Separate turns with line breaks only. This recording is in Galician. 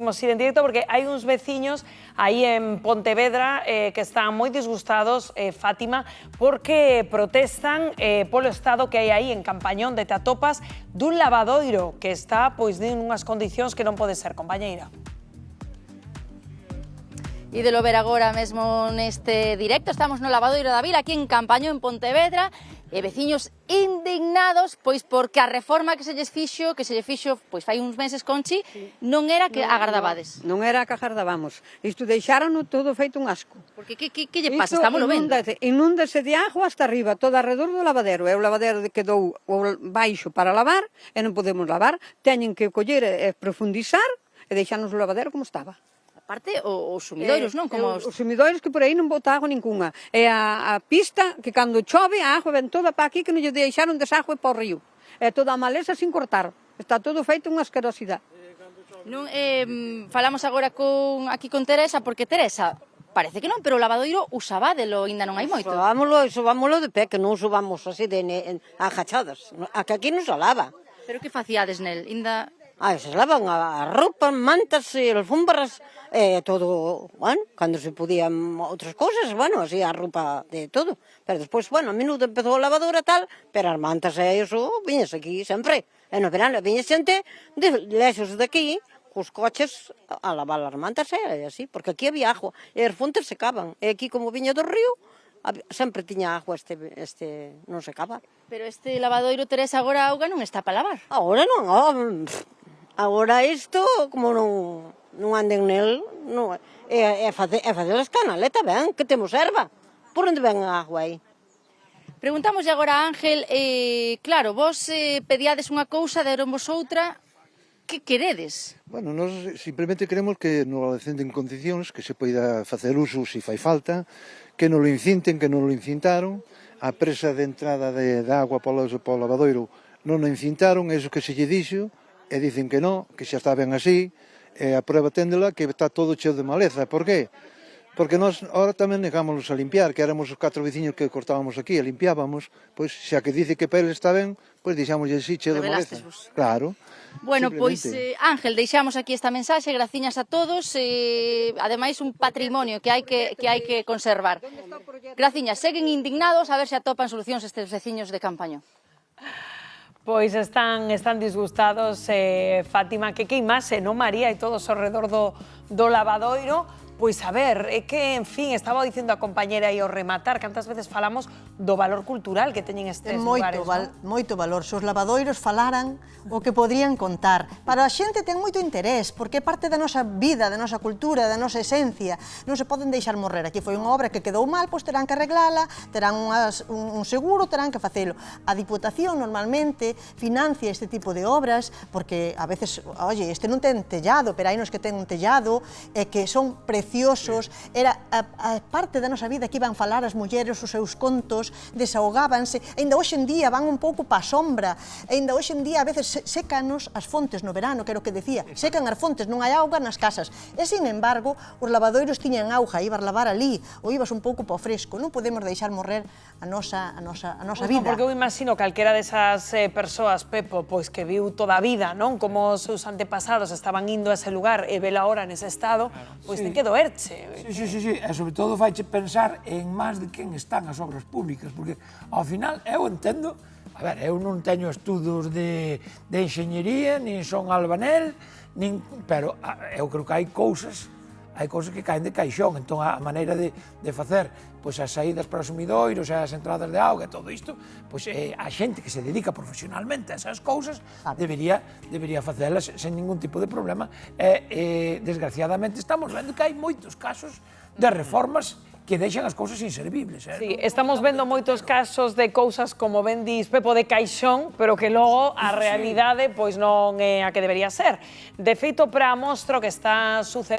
imos ir en directo porque hai uns veciños aí en Pontevedra que están moi disgustados, Fátima, porque protestan polo estado que hai aí en Campañón de Tatopas dun lavadoiro que está pois nunhas condicións que non pode ser, compañeira.
E de lo ver agora mesmo neste directo, estamos no lavadoiro da Vila, aquí en Campañón, en Pontevedra, e veciños indignados, pois porque a reforma que se lle fixo, pois fai uns meses, Conchi, non era que agardabades.
Non era que agardábamos. Isto deixárono todo feito un asco.
Porque que lle pasa? Estámoslo vendo.
Inúndase de agua hasta arriba, todo alrededor do lavadero. E o lavadero quedou baixo para lavar, e non podemos lavar. Teñen que coller e profundizar, e deixarnos o lavadero como estaba.
Aparte, os sumidoiros, non? Como
os sumidoiros que por aí non bota agua ninguna. E a pista, que cando chove, a agua ven toda para aquí, que non lle deixaron desagüe para o río. E toda a maleza sin cortar. Está todo feito unha asquerosidade.
Non, falamos agora aquí con Teresa, porque Teresa, parece que non, pero o lavadoiro usabádelo, ainda non hai moito.
Subámoslo de pé, que non subamos así de agachadas. A que aquí non se lava.
Pero que facíades nel? Ainda...
Se lavan a roupa, mantas e alfombras, todo, bueno, cando se podían outras cousas, bueno, así a roupa de todo. Pero despois, bueno, a minuto empezou a lavadora tal, pero as mantas e iso, viñas aquí sempre. E no verano viña xente de lexos de aquí, cos coches a lavar as mantas e así, porque aquí había agua, e as fontes secaban. E aquí, como viña do río, sempre tiña agua, non secaba.
Pero este lavadoiro, Teresa, agora a auga non está para lavar.
Agora non, agora isto, como non anden nel, é facer as canaletas, ben, que temos erva. Por onde ven a agua aí?
Preguntámoslle agora a Ángel, claro, vos pedíades unha cousa, deronvos outra, que queredes?
Bueno, nós simplemente queremos que nos decenten condicións, que se poida facer uso se fai falta, que non lo incinten, que non lo incintaron, a presa de entrada de agua polo lavadoiro non o incintaron, eso que se lle dixo, e dicen que non, que xa está ben así, e a prueba téndela que está todo cheo de maleza. Por qué? Porque nós ahora tamén negámonos a limpiar, que éramos os 4 veciños que cortábamos aquí e limpiábamos, pois xa que dice que para ele está ben, pois deixámoslle así cheo de maleza. Claro.
Bueno, pois Ángel, deixamos aquí esta mensaxe, graciñas a todos, ademais un patrimonio que hai que conservar. Graciñas, seguen indignados, a ver se atopan solucións estes veciños de Campañón.
Pois están disgustados, Fátima, que queimase, non, María, e todos ao redor do lavadoiro. Pois a ver, é que, en fin, estaba dicindo a compañera aí ao rematar, cantas veces falamos do valor cultural que teñen estes lugares, non?
Moito valor. Se os lavadoiros falaran o que podrían contar. Para a xente ten moito interés, porque é parte da nosa vida, da nosa cultura, da nosa esencia. Non se poden deixar morrer. Aquí foi unha obra que quedou mal, pois terán que arreglala, terán un seguro, terán que facelo. A Diputación normalmente financia este tipo de obras, porque a veces, oye, este non ten tellado, pero hai nos que ten un tellado, e que son preciosos, era a parte da nosa vida que iban falar as mulleres os seus contos, desahogábanse, ainda hoxe en día van un pouco pa sombra, ainda hoxe en día a veces sécanos as fontes no verano, que era o que decía, secan as fontes, non hai auga nas casas, e sin embargo, os lavadoiros tiñan auga, ibas lavar ali, ou ibas un pouco pa o fresco, non podemos deixar morrer a nosa vida.
Porque eu imagino calquera desas persoas, Pepo, pois que viu toda a vida, non? Como os seus antepasados estaban indo a ese lugar e vela ahora nese estado, pois ten que doerche.
Sí, e sobre todo faiche pensar en máis de quen están as obras públicas, porque ao final eu entendo, a ver, eu non teño estudos de enxeñería, nin son albanel, pero eu creo que hai cousas que caen de caixón, entón a maneira de facer pois as saídas para os sumidoiros e as entradas de auga e todo isto, pois a xente que se dedica profesionalmente a esas cousas debería facelas sen ningún tipo de problema e desgraciadamente estamos vendo que hai moitos casos de reformas que deixan as cousas inservibles.
Sí, estamos vendo moitos casos de cousas, como ben dis, Pepo, de caixón, pero que logo a realidade pois non é a que debería ser. De feito, para mostro que está sucedendo